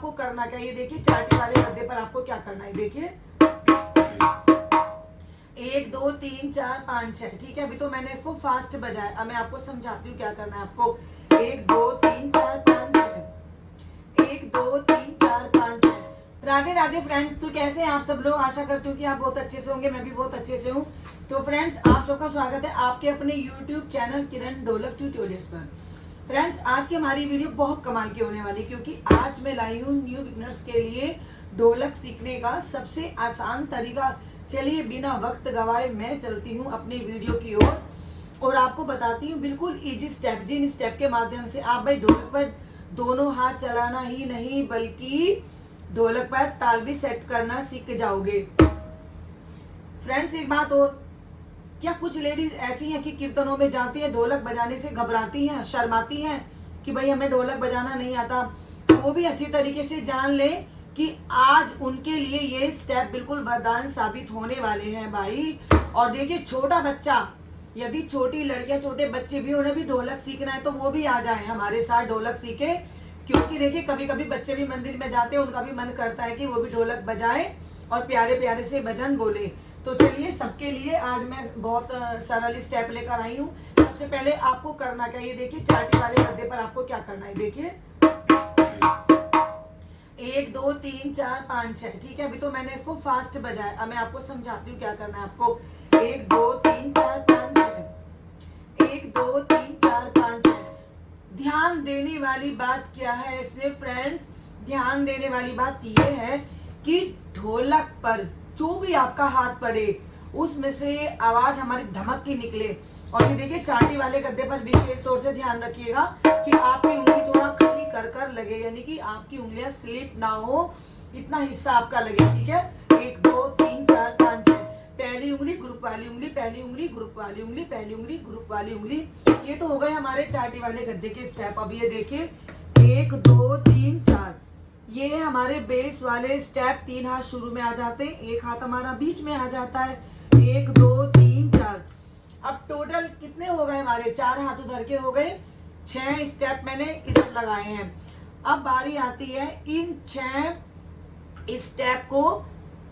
आपको करना क्या, ये देखिए चाटी वाले गद्दे पर आपको क्या करना है। देखिए 1 2 3 4 5 6, ठीक है। अभी तो मैंने इसको फास्ट बजाया, अब मैं आपको समझाती हूँ क्या करना है आपको। 1 2 3 4 5 6, 1 2 3 4 5 6। राधे राधे फ्रेंड्स, तो कैसे हैं आप सब लोग। आशा करती हूँ कि आप बहुत अच्छे से होंगे, मैं भी बहुत अच्छे से हूँ। तो फ्रेंड्स, आप सबका स्वागत है आपके अपने यूट्यूब चैनल किरण ढोलक ट्यूटोरियल्स पर। फ्रेंड्स, आज की हमारी वीडियो बहुत कमाल की होने वाली, क्योंकि आज मैं लाई हूँ न्यू बिगनर्स के लिए ढोलक सीखने का सबसे आसान तरीका। चलिए बिना वक्त गवाए मैं चलती हूँ अपनी वीडियो की ओर और आपको बताती हूँ बिल्कुल इजी स्टेप, जिन स्टेप के माध्यम से आप भाई ढोलक पर दोनों हाथ चलाना ही नहीं बल्कि ढोलक पर ताल भी सेट करना सीख जाओगे। फ्रेंड्स, एक बात और, क्या कुछ लेडीज ऐसी हैं कि कीर्तनों में जाती है ढोलक बजाने से घबराती हैं, शर्माती हैं कि भाई हमें ढोलक बजाना नहीं आता। वो भी अच्छी तरीके से जान ले कि आज उनके लिए ये स्टेप बिल्कुल वरदान साबित होने वाले हैं भाई। और देखिए, छोटा बच्चा, यदि छोटी लड़कियां छोटे बच्चे भी, उन्हें भी ढोलक सीखना है तो वो भी आ जाए हमारे साथ ढोलक सीखे। क्योंकि देखिए, कभी कभी बच्चे भी मंदिर में जाते हैं, उनका भी मन करता है कि वो भी ढोलक बजाए और प्यारे प्यारे से भजन बोले। तो चलिए, सबके लिए आज मैं बहुत सरल स्टेप लेकर आई हूँ। सबसे पहले आपको करना क्या, ये देखिए चाटी वाले गद्दे पर आपको क्या करना है। देखिए 1 2 3 4 5 6, ठीक है। अभी तो मैंने इसको फास्ट बजाया, अब मैं आपको समझाती हूँ क्या करना है आपको। 1 2 3 4 5 6, 1 2 3 4 5 6। ध्यान देने वाली बात क्या है इसमें फ्रेंड्स, ध्यान देने वाली बात यह है कि ढोलक पर जो भी आपका हाथ पड़े उसमें से आवाज हमारी धमक की निकले। और ये देखिए, चाटी वाले गद्दे पर विशेष तौर से ध्यान रखिएगा कि आपकी उंगली थोड़ा खली कर कर लगे, यानी कि आपकी उंगलियां स्लिप ना हो, इतना हिस्सा आपका लगे, ठीक है। 1 2 3 4 5 6, पहली उंगली ग्रुप वाली उंगली, पहली उंगली ग्रुप वाली उंगली, पहली उंगली ग्रुप वाली उंगली। ये तो हो गए हमारे चाटी वाले गद्दे के स्टेप। अब ये देखिए 1 2 3 4, ये हमारे बेस वाले स्टेप। 3 हाथ शुरू में आ जाते हैं, एक हाथ हमारा बीच में आ जाता है। 1 2 3 4। अब टोटल कितने हो गए हमारे, 4 हाथ उधर के हो गए, 6 स्टेप मैंने इधर लगाए हैं। अब बारी आती है इन 6 स्टेप को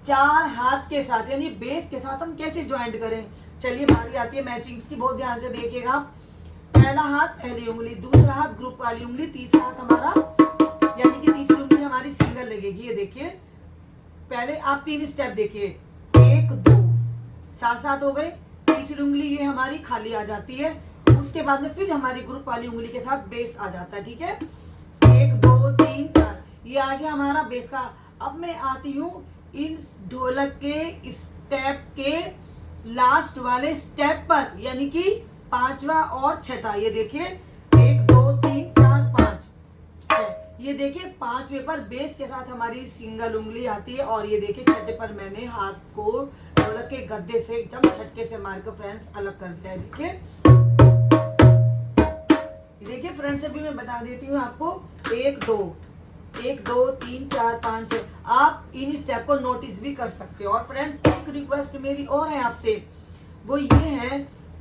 4 हाथ के साथ यानी बेस के साथ हम कैसे ज्वाइंट करें। चलिए बारी आती है मैचिंग्स की, बहुत ध्यान से देखिएगा। पहला हाथ पहली उंगली, दूसरा हाथ ग्रुप वाली उंगली, तीसरा हाथ हमारा यानी कि तीसरी उंगली हमारी सिंगल लगेगी। ये देखिए, पहले आप 3 स्टेप देखिए, 1 2, साथ साथ हो गए। तीसरी उंगली ये हमारी खाली आ जाती है, उसके बाद में फिर हमारी ग्रुप वाली उंगली के साथ बेस आ जाता है, ठीक है। 1 2 3 4, ये आ गया हमारा बेस का। अब मैं आती हूँ इन ढोलक के स्टेप के लास्ट वाले स्टेप पर, यानी कि 5वां और 6ठा। ये देखिए 1 2 3 4 5 6, ये देखिए 5वें पर बेस के साथ हमारी सिंगल उंगली आती है। और ये देखिए 6ठे पर मैंने हाथ को ढोलक के गद्दे से एकदम झटके से मारकर फ्रेंड्स अलग कर दिया है। देखिए फ्रेंड्स, अभी मैं बता देती हूँ आपको। 1 2 1 2 3 4 5 6, आप इन स्टेप को नोटिस भी कर सकते हो। और फ्रेंड्स, एक रिक्वेस्ट मेरी और है आपसे, वो ये है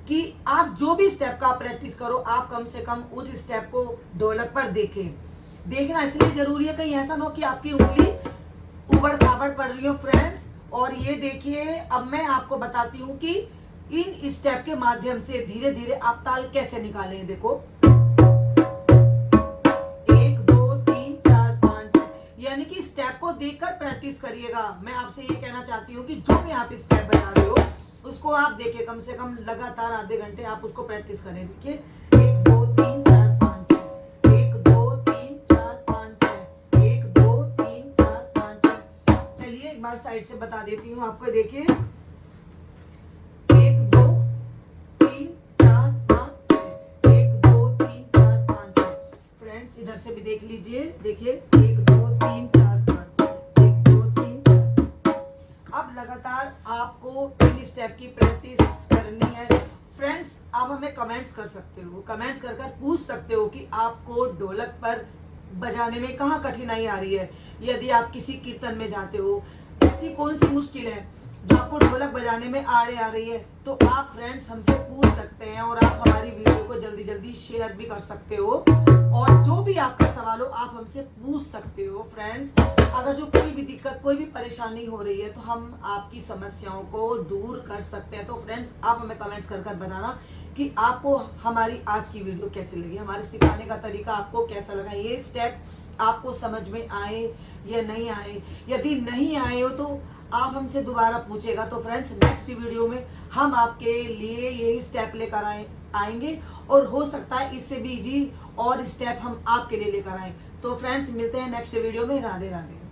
कि आप जो भी स्टेप का प्रैक्टिस करो, आप कम से कम उस स्टेप को ढोलक पर देखें। देखना इसलिए जरूरी है, कहीं ऐसा ना हो कि आपकी उंगली उबड़ खाबड़ पड़ रही हो फ्रेंड्स। और ये देखिए, अब मैं आपको बताती हूँ कि इन स्टेप के माध्यम से धीरे धीरे आप ताल कैसे निकालें। देखो 1 2 3 4 5, यानी कि स्टेप को देखकर प्रैक्टिस करिएगा। मैं आपसे ये कहना चाहती हूँ कि जो भी आप स्टेप बना रहे हो उसको आप देखिए, कम से कम लगातार आधे घंटे आप उसको प्रैक्टिस करें। देखिए 1 2 3 4 5 6, 1 2 3 4 5 6, 1 2 3 4 5 6। चलिए एक बार साइड से बता देती हूँ आपको। देखिए 1 2 3 4 5 6, 1 2 3 4 5 6। फ्रेंड्स, इधर से भी देख लीजिए। देखिए 1 2 3 4 5 6, 1 2 3 4। अब लगातार आपको इन स्टेप की प्रैक्टिस करनी है फ्रेंड्स। आप हमें कमेंट्स कर सकते हो, कमेंट्स कर कर पूछ सकते हो कि आपको ढोलक पर बजाने में कहाँ कठिनाई आ रही है। यदि आप किसी कीर्तन में जाते हो, ऐसी कौन सी मुश्किल है जो आपको ढोलक बजाने में आड़े आ रही है, तो आप फ्रेंड्स हमसे पूछ सकते हैं। और आप हमारी वीडियो को जल्दी जल्दी शेयर भी कर सकते हो और जो भी आपका सवाल हो आप हमसे पूछ सकते हो फ्रेंड्स। अगर जो कोई भी दिक्कत, कोई भी परेशानी हो रही है तो हम आपकी समस्याओं को दूर कर सकते हैं। तो फ्रेंड्स आप हमें कमेंट्स कर बताना कि आपको हमारी आज की वीडियो कैसी लगी, हमारे सिखाने का तरीका आपको कैसा लगा, ये स्टेप आपको समझ में आए या नहीं आए। यदि नहीं आए हो तो आप हमसे दोबारा पूछेगा। तो फ्रेंड्स नेक्स्ट वीडियो में हम आपके लिए यही स्टेप लेकर आएंगे और हो सकता है इससे भी इजी और स्टेप हम आपके लिए लेकर आए। तो फ्रेंड्स मिलते हैं नेक्स्ट वीडियो में। राधे राधे।